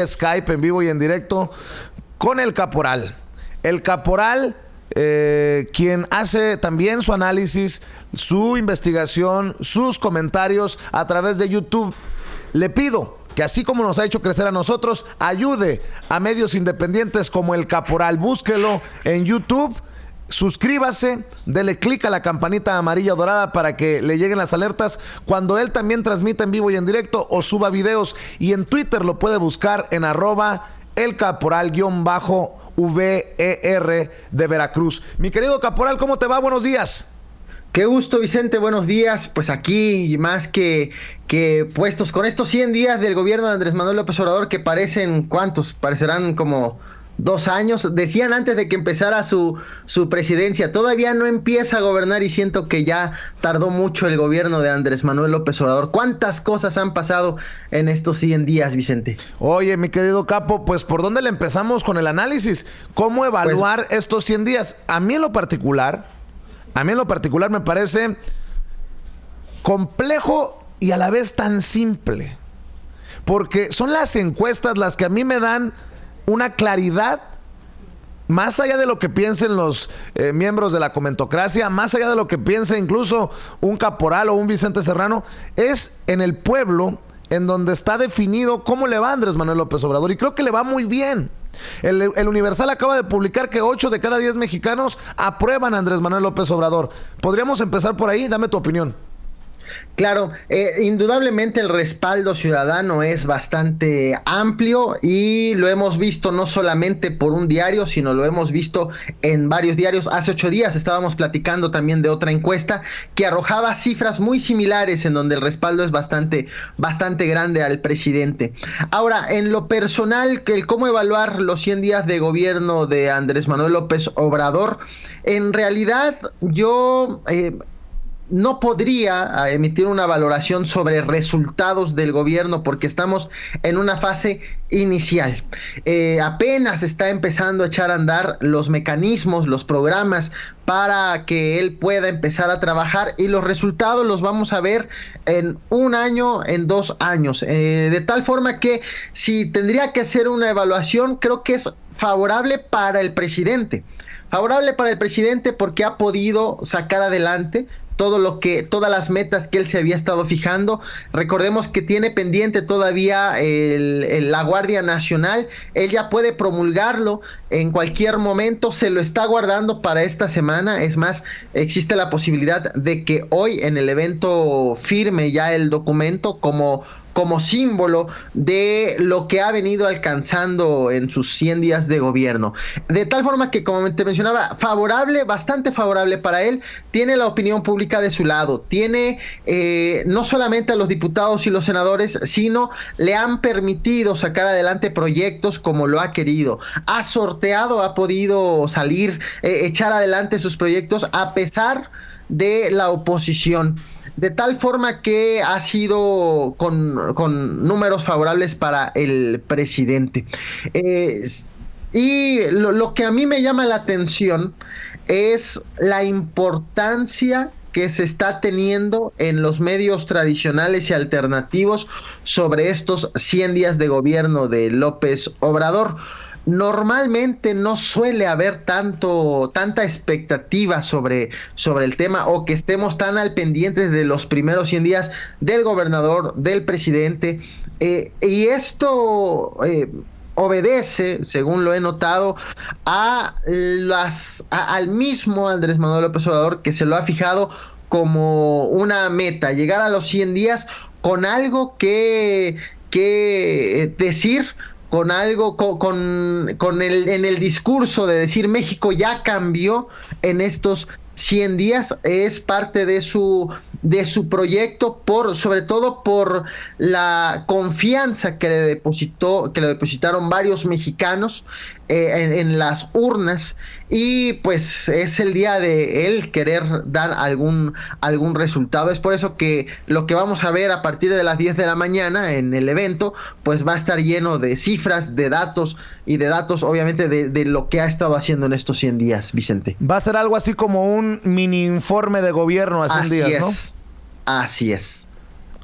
Skype en vivo y en directo con el Caporal. El Caporal, quien hace también su análisis, su investigación, sus comentarios a través de YouTube. Le pido que así como nos ha hecho crecer a nosotros, ayude a medios independientes como el Caporal. Búsquelo en YouTube. Suscríbase, dele clic a la campanita amarilla o dorada para que le lleguen las alertas cuando él también transmita en vivo y en directo o suba videos. Y en Twitter lo puede buscar en @elcaporal_VER de Veracruz. Mi querido Caporal, ¿cómo te va? Buenos días. Qué gusto, Vicente, buenos días. Pues aquí más que puestos con estos 100 días del gobierno de Andrés Manuel López Obrador, que parecen, ¿cuántos? Parecerán como 2 años. Decían antes de que empezara su presidencia, todavía no empieza a gobernar y siento que ya tardó mucho el gobierno de Andrés Manuel López Obrador. ¿Cuántas cosas han pasado en estos 100 días, Vicente? Oye, mi querido Capo, pues ¿por dónde le empezamos con el análisis? ¿Cómo evaluar estos 100 días? A mí en lo particular me parece complejo y a la vez tan simple. Porque son las encuestas las que a mí me dan una claridad, más allá de lo que piensen los miembros de la comentocracia, más allá de lo que piense incluso un Caporal o un Vicente Serrano, es en el pueblo en donde está definido cómo le va a Andrés Manuel López Obrador. Y creo que le va muy bien. El Universal acaba de publicar que 8 de cada 10 mexicanos aprueban a Andrés Manuel López Obrador. Podríamos empezar por ahí. Dame tu opinión. Claro, indudablemente el respaldo ciudadano es bastante amplio y lo hemos visto no solamente por un diario, sino lo hemos visto en varios diarios. Hace 8 días estábamos platicando también de otra encuesta que arrojaba cifras muy similares en donde el respaldo es bastante grande al presidente. Ahora, en lo personal, el cómo evaluar los 100 días de gobierno de Andrés Manuel López Obrador, en realidad yo no podría emitir una valoración sobre resultados del gobierno porque estamos en una fase inicial. Apenas está empezando a echar a andar los mecanismos, los programas para que él pueda empezar a trabajar, y los resultados los vamos a ver en 1 año, en 2 años. De tal forma que si tendría que hacer una evaluación, creo que es favorable para el presidente. Favorable para el presidente porque ha podido sacar adelante todas las metas que él se había estado fijando. Recordemos que tiene pendiente todavía la Guardia Nacional. Él ya puede promulgarlo en cualquier momento, se lo está guardando para esta semana. Es más, existe la posibilidad de que hoy en el evento firme ya el documento como símbolo de lo que ha venido alcanzando en sus 100 días de gobierno. De tal forma que, como te mencionaba, favorable, bastante favorable para él. Tiene la opinión pública de su lado. Tiene no solamente a los diputados y los senadores, sino le han permitido sacar adelante proyectos como lo ha querido. Ha sorteado, ha podido salir, echar adelante sus proyectos a pesar de la oposición. De tal forma que ha sido con números favorables para el presidente. Y lo que a mí me llama la atención es la importancia que se está teniendo en los medios tradicionales y alternativos sobre estos 100 días de gobierno de López Obrador. Normalmente no suele haber tanta expectativa sobre el tema, o que estemos tan al pendiente de los primeros 100 días del gobernador, del presidente, y esto obedece, según lo he notado, al mismo Andrés Manuel López Obrador, que se lo ha fijado como una meta, llegar a los 100 días con algo que decir, con algo, en el discurso de decir México ya cambió en estos 100 días. Es parte de su proyecto, sobre todo por la confianza que le depositaron varios mexicanos en las urnas, y pues es el día de él querer dar algún resultado. Es por eso que lo que vamos a ver a partir de las 10 de la mañana en el evento pues va a estar lleno de cifras, de datos obviamente de lo que ha estado haciendo en estos 100 días, Vicente. Va a ser algo así como un mini informe de gobierno hace un día, ¿no? Así es.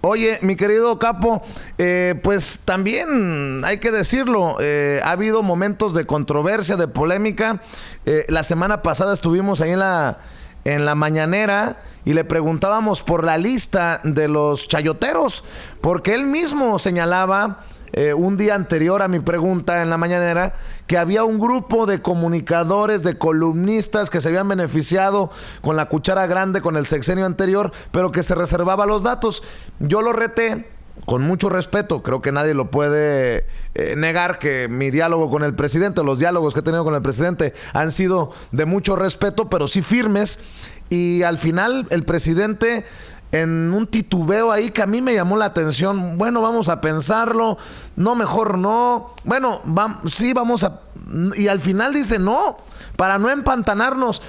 Oye, mi querido Capo, pues también hay que decirlo, ha habido momentos de controversia, de polémica. La semana pasada estuvimos ahí en la mañanera y le preguntábamos por la lista de los chayoteros, porque él mismo señalaba un día anterior a mi pregunta en la mañanera que había un grupo de comunicadores, de columnistas que se habían beneficiado con la cuchara grande con el sexenio anterior, pero que se reservaba los datos. Yo lo reté con mucho respeto, creo que nadie lo puede negar que mi diálogo con el presidente, los diálogos que he tenido con el presidente han sido de mucho respeto, pero sí firmes, y al final el presidente, en un titubeo ahí que a mí me llamó la atención, bueno, vamos a pensarlo, no, mejor no, bueno, sí, vamos a... Y al final dice no, para no empantanarnos.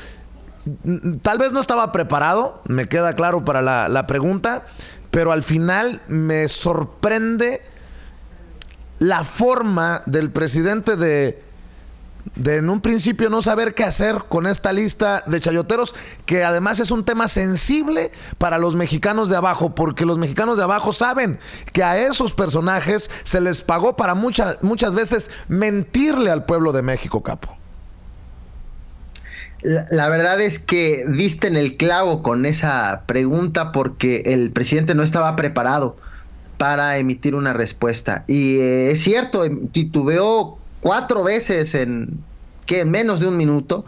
Tal vez no estaba preparado, me queda claro para la pregunta, pero al final me sorprende la forma del presidente de en un principio no saber qué hacer con esta lista de chayoteros, que además es un tema sensible para los mexicanos de abajo, porque los mexicanos de abajo saben que a esos personajes se les pagó para muchas veces mentirle al pueblo de México, Capo. La verdad es que diste en el clavo con esa pregunta, porque el presidente no estaba preparado para emitir una respuesta. Y es cierto, titubeó 4 veces en menos de un minuto.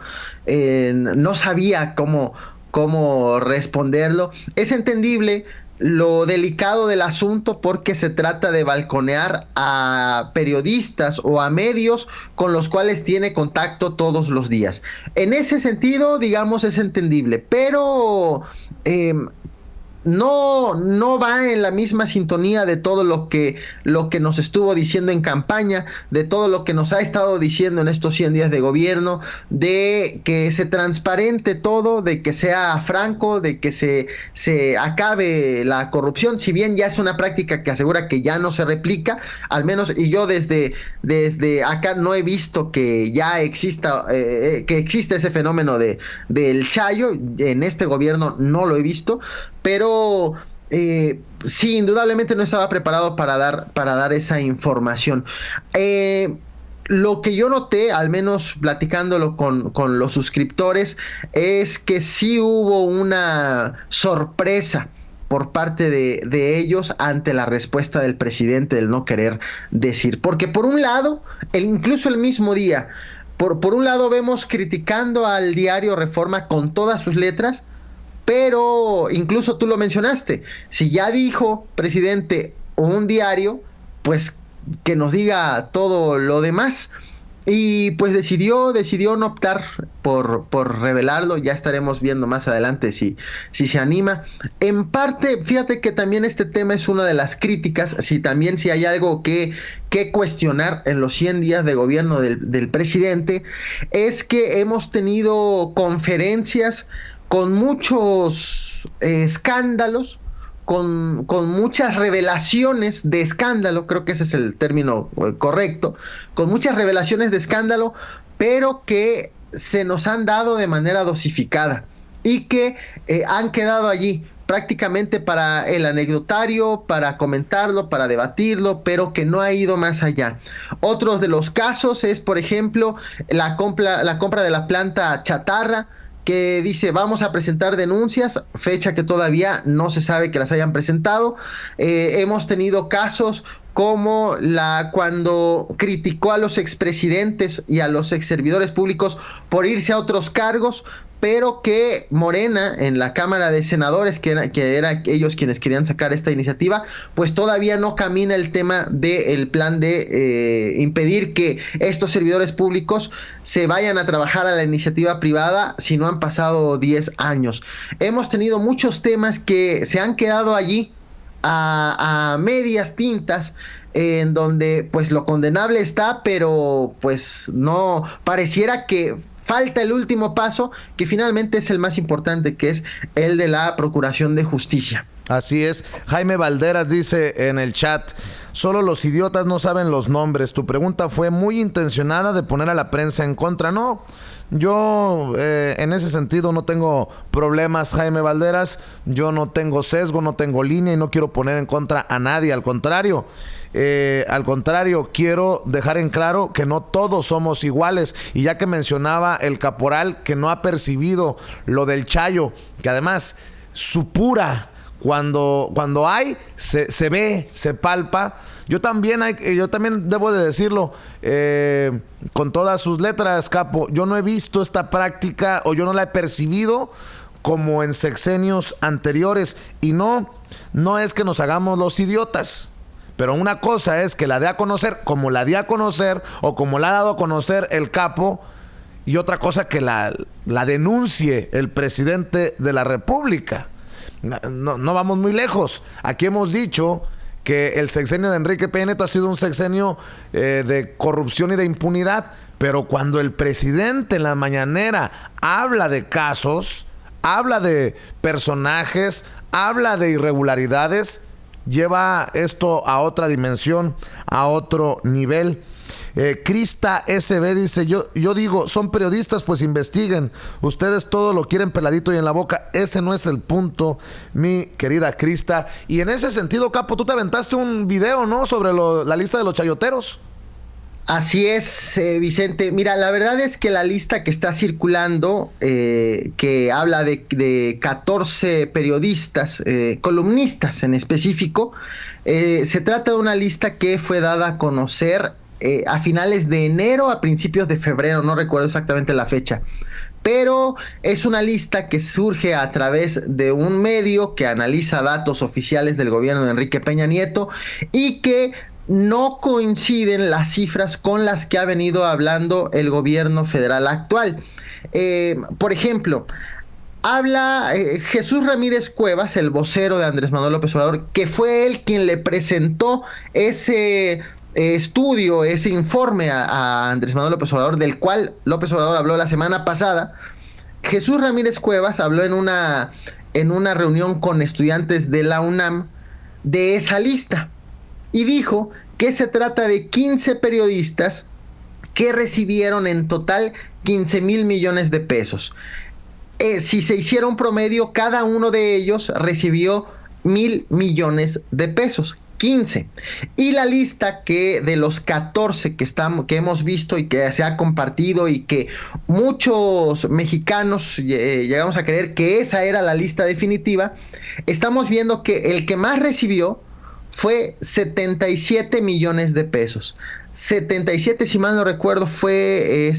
No sabía cómo responderlo. Es entendible lo delicado del asunto, porque se trata de balconear a periodistas o a medios con los cuales tiene contacto todos los días. En ese sentido, digamos, es entendible, pero no va en la misma sintonía de todo lo que nos estuvo diciendo en campaña, de todo lo que nos ha estado diciendo en estos 100 días de gobierno, de que se transparente todo, de que sea franco, de que se acabe la corrupción, si bien ya es una práctica que asegura que ya no se replica, al menos, y yo desde acá no he visto que ya exista ese fenómeno del chayo. En este gobierno no lo he visto, pero sí, indudablemente no estaba preparado para dar esa información. Lo que yo noté, al menos platicándolo con los suscriptores, es que sí hubo una sorpresa por parte de ellos ante la respuesta del presidente del no querer decir. Porque por un lado, incluso el mismo día, por un lado vemos criticando al diario Reforma con todas sus letras, pero incluso tú lo mencionaste, si ya dijo presidente o un diario, pues que nos diga todo lo demás. Y pues decidió no optar por revelarlo. Ya estaremos viendo más adelante si se anima. En parte, fíjate que también este tema es una de las críticas. Si hay algo que cuestionar en los 100 días de gobierno del presidente, es que hemos tenido conferencias con muchos escándalos, con muchas revelaciones de escándalo, creo que ese es el término correcto, con muchas revelaciones de escándalo, pero que se nos han dado de manera dosificada y que han quedado allí prácticamente para el anecdotario, para comentarlo, para debatirlo, pero que no ha ido más allá. Otros de los casos es, por ejemplo, la compra de la planta chatarra, que dice vamos a presentar denuncias, fecha que todavía no se sabe que las hayan presentado. Hemos tenido casos como cuando criticó a los expresidentes y a los exservidores públicos por irse a otros cargos, pero que Morena en la Cámara de Senadores, que era ellos quienes querían sacar esta iniciativa, pues todavía no camina el tema del plan de impedir que estos servidores públicos se vayan a trabajar a la iniciativa privada si no han pasado 10 años. Hemos tenido muchos temas que se han quedado allí a medias tintas, en donde pues lo condenable está, pero pues no, pareciera que falta el último paso, que finalmente es el más importante, que es el de la Procuración de Justicia. Así es. Jaime Valderas dice en el chat: Solo los idiotas no saben los nombres. Tu pregunta fue muy intencionada de poner a la prensa en contra. No, yo en ese sentido no tengo problemas, Jaime Valderas. Yo no tengo sesgo, no tengo línea y no quiero poner en contra a nadie. Al contrario, quiero dejar en claro que no todos somos iguales. Y ya que mencionaba el caporal que no ha percibido lo del Chayo, que además supura cuando hay, se ve, se palpa. Yo también debo de decirlo, con todas sus letras, Capo, yo no he visto esta práctica o yo no la he percibido como en sexenios anteriores. Y no es que nos hagamos los idiotas. Pero una cosa es que la dé a conocer como la di a conocer o como la ha dado a conocer el Capo, y otra cosa que la denuncie el presidente de la República. No vamos muy lejos. Aquí hemos dicho que el sexenio de Enrique Peña Nieto ha sido un sexenio de corrupción y de impunidad, pero cuando el presidente en la mañanera habla de casos, habla de personajes, habla de irregularidades, lleva esto a otra dimensión, a otro nivel. Crista SB dice, yo digo, son periodistas, pues investiguen. Ustedes todo lo quieren peladito y en la boca. Ese no es el punto, mi querida Crista. Y en ese sentido, Capo, tú te aventaste un video, ¿no? Sobre la lista de los chayoteros. Así es, Vicente. Mira, la verdad es que la lista que está circulando, que habla de 14 periodistas, columnistas en específico, se trata de una lista que fue dada a conocer a finales de enero, a principios de febrero, no recuerdo exactamente la fecha. Pero es una lista que surge a través de un medio que analiza datos oficiales del gobierno de Enrique Peña Nieto y que no coinciden las cifras con las que ha venido hablando el gobierno federal actual. Por ejemplo, habla Jesús Ramírez Cuevas, el vocero de Andrés Manuel López Obrador, que fue él quien le presentó ese estudio, ese informe a Andrés Manuel López Obrador, del cual López Obrador habló la semana pasada. Jesús Ramírez Cuevas habló en una reunión con estudiantes de la UNAM de esa lista y dijo que se trata de 15 periodistas que recibieron en total 15,000 millones de pesos. Si se hiciera un promedio, cada uno de ellos recibió 1,000 millones de pesos. 15. Y la lista que de los 14 que hemos visto y que se ha compartido y que muchos mexicanos llegamos a creer que esa era la lista definitiva, estamos viendo que el que más recibió fue 77 millones de pesos. 77, si mal no recuerdo, fue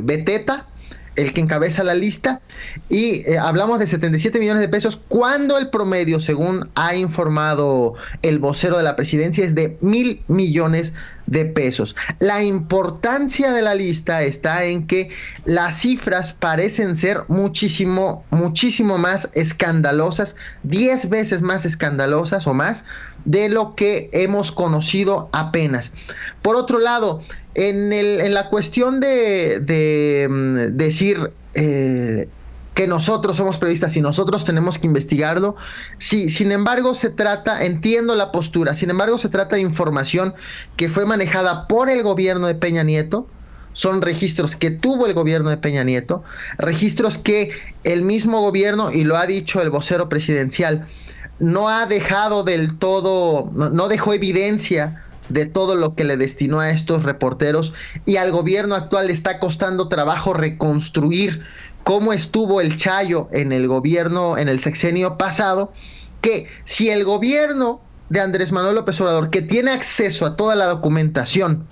Beteta, el que encabeza la lista, y hablamos de 77 millones de pesos cuando el promedio, según ha informado el vocero de la presidencia, es de 1,000 millones de pesos. La importancia de la lista está en que las cifras parecen ser muchísimo más escandalosas, 10 veces más escandalosas o más de lo que hemos conocido apenas. Por otro lado, en la cuestión de decir que nosotros somos periodistas y nosotros tenemos que investigarlo, sí, sin embargo entiendo la postura, sin embargo se trata de información que fue manejada por el gobierno de Peña Nieto. Son registros que tuvo el gobierno de Peña Nieto, registros que el mismo gobierno, y lo ha dicho el vocero presidencial, no ha dejado del todo, no dejó evidencia de todo lo que le destinó a estos reporteros, y al gobierno actual le está costando trabajo reconstruir cómo estuvo el Chayo en el gobierno, en el sexenio pasado, que si el gobierno de Andrés Manuel López Obrador, que tiene acceso a toda la documentación,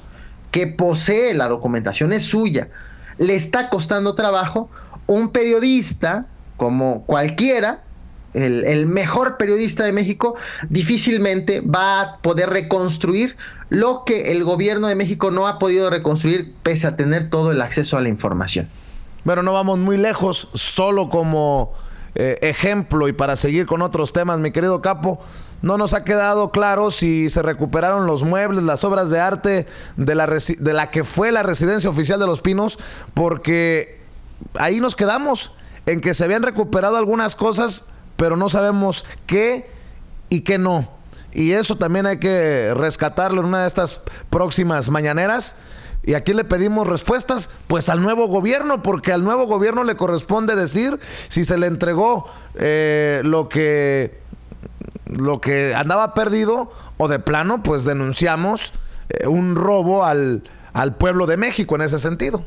que posee la documentación, es suya, le está costando trabajo, un periodista como cualquiera, el mejor periodista de México, difícilmente va a poder reconstruir lo que el gobierno de México no ha podido reconstruir pese a tener todo el acceso a la información. Pero no vamos muy lejos, solo como ejemplo y para seguir con otros temas, mi querido Capo, no nos ha quedado claro si se recuperaron los muebles, las obras de arte de la que fue la residencia oficial de Los Pinos, porque ahí nos quedamos, en que se habían recuperado algunas cosas, pero no sabemos qué y qué no. y eso también hay que rescatarlo en una de estas próximas mañaneras. ¿Y aquí le pedimos respuestas? Pues al nuevo gobierno, porque al nuevo gobierno le corresponde decir si se le entregó lo que andaba perdido, o de plano, pues denunciamos un robo al pueblo de México en ese sentido.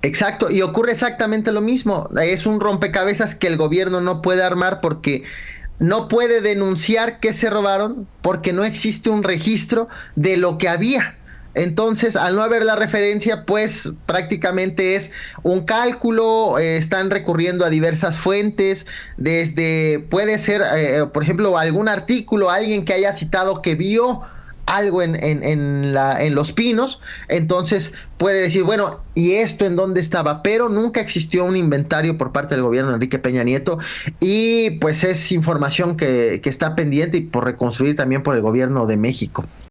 Exacto, y ocurre exactamente lo mismo. Es un rompecabezas que el gobierno no puede armar porque no puede denunciar que se robaron, porque no existe un registro de lo que había. Entonces, al no haber la referencia, pues prácticamente es un cálculo, están recurriendo a diversas fuentes, puede ser, por ejemplo, algún artículo, alguien que haya citado que vio algo en Los Pinos, entonces puede decir, bueno, ¿y esto en dónde estaba? Pero nunca existió un inventario por parte del gobierno de Enrique Peña Nieto, y pues es información que está pendiente y por reconstruir también por el gobierno de México.